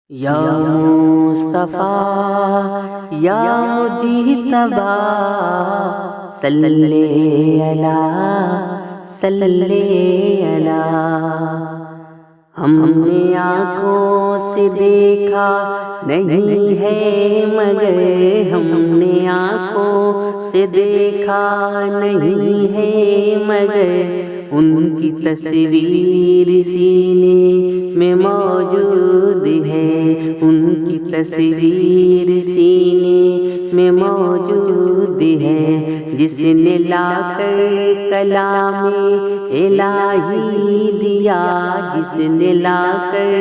یا مصطفیٰ یا مجتبیٰ صلی علی ہم نے آنکھوں سے دیکھا نہیں ہے مگر ہم نے آنکھوں سے دیکھا نہیں ہے مگر ان کی تصویر سینے میں موجود ہے، ان کی تصویر سینے میں موجود ہے، جس نے لا کر کلام الہی دیا، جس نے لا کر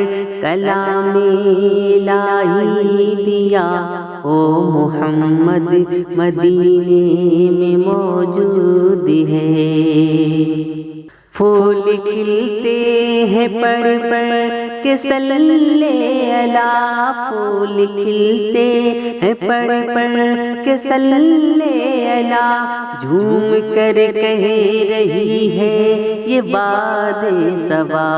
کلام الہی دیا، او محمد مدینے میں موجود ہے۔ پھول کھلتے ہیں پڑھ پڑھ کے صلی علی، پھول کھلتے ہیں پڑھ پڑھ کے صلی علی، جھوم کر کہہ رہی ہے یہ باد صبا،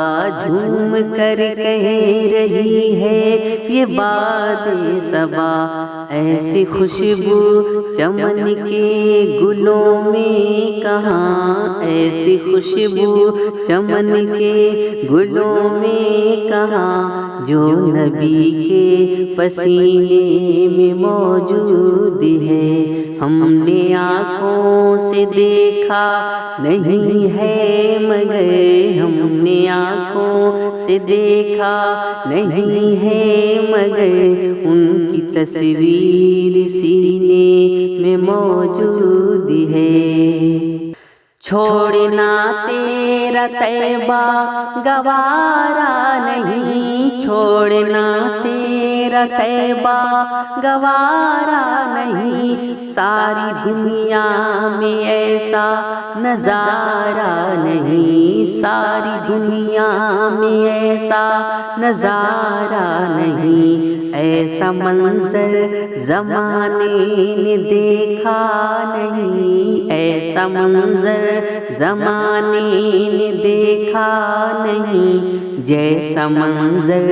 جھوم کر کہہ رہی ہے یہ باد صبا، ایسی خوشبو چمن کے گلوں میں کہاں، ایسی خوشبو چمن کے گلوں میں کہاں، جو نبی کے پسینے میں موجود ہے۔ ہم نے آنکھوں سے دیکھا نہیں ہے مگر ہم نے آنکھوں سے دیکھا نہیں ہے مگر ان کی تصویر سینے میں موجود ہے۔ چھوڑنا تیرا طیبہ گوارا نہیں، چھوڑنا تیرا طیبہ گوارا نہیں، ساری دنیا میں ایسا نظارہ نہیں، ساری دنیا میں ایسا نظارہ نہیں، ایسا منظر زمانے نے دیکھا نہیں، ایسا منظر زمانے نے دیکھا نہیں، جیسا منظر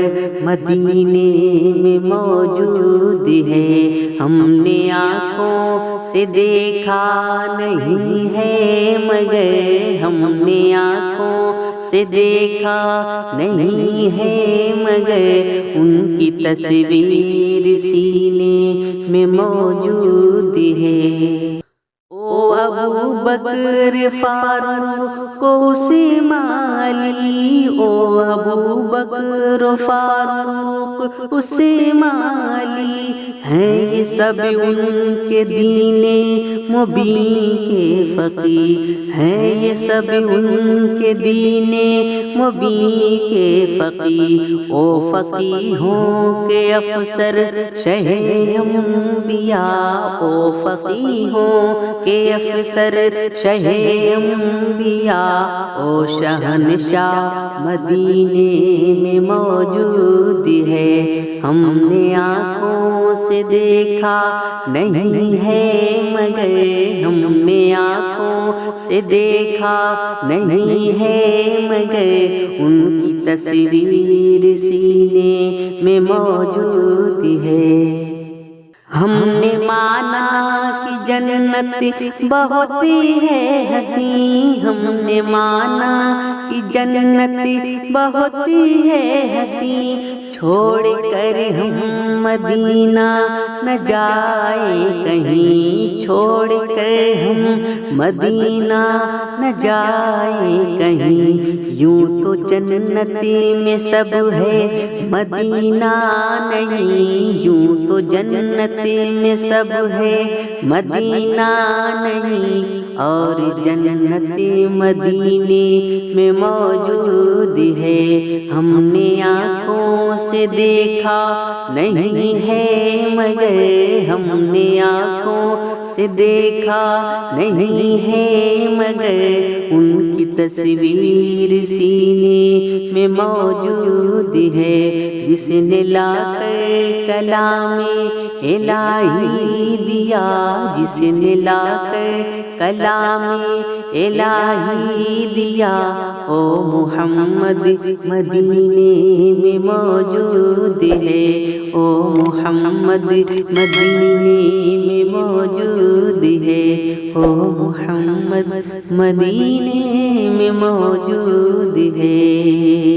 مدینے میں موجود ہے۔ ہم نے آنکھوں سے دیکھا نہیں ہے مگر ہم نے آنکھوں سے دیکھا نہیں ہے مگر ان کی تصویر سینے میں موجود ہے۔ او ابو بکر فاروق کو مالی، او ابو بکر فاروق اسے مالی، ہیں یہ سب ان کے دین مبین کے فقیہ، ہیں یہ سب ان کے دین مبین کے فقیہ، او فقیہوں کے افسر شہ انبیاء، او فقیہوں کے افسر شہ انبیاء، او شہنشاہ مدینے میں موجود ہے۔ ہم نے آنکھوں سے دیکھا نہیں ہے مگر ہم نے آنکھوں سے دیکھا نہیں ہے مگر ان کی تصویر سینے میں موجود ہے۔ ہم نے مانا کہ جنت بہت ہے حسین، ہم نے مانا کہ جنت بہت ہے حسین، چھوڑ کر ہم مدینہ نہ جائیں کہیں، چھوڑ کر ہم مدینہ نہ جائیں کہیں، یوں تو جنت میں سب ہے مدینہ نہیں، یوں تو جنت میں سب ہے مدینہ نہیں، اور جنت مدینے میں موجود ہے۔ ہم نے آنکھوں سے دیکھا نہیں ہے مگر ہم نے آنکھوں سے دیکھا نہیں ہے مگر ان کی تصویر سینے میں موجود ہے، جس نے لا کر کلام الہی دیا، جس نے لا کر کلام الہی دیا، او محمد مدینے میں موجود موجود ہے، او محمد مدینے میں موجود ہے، او محمد مدینے میں موجود ہے۔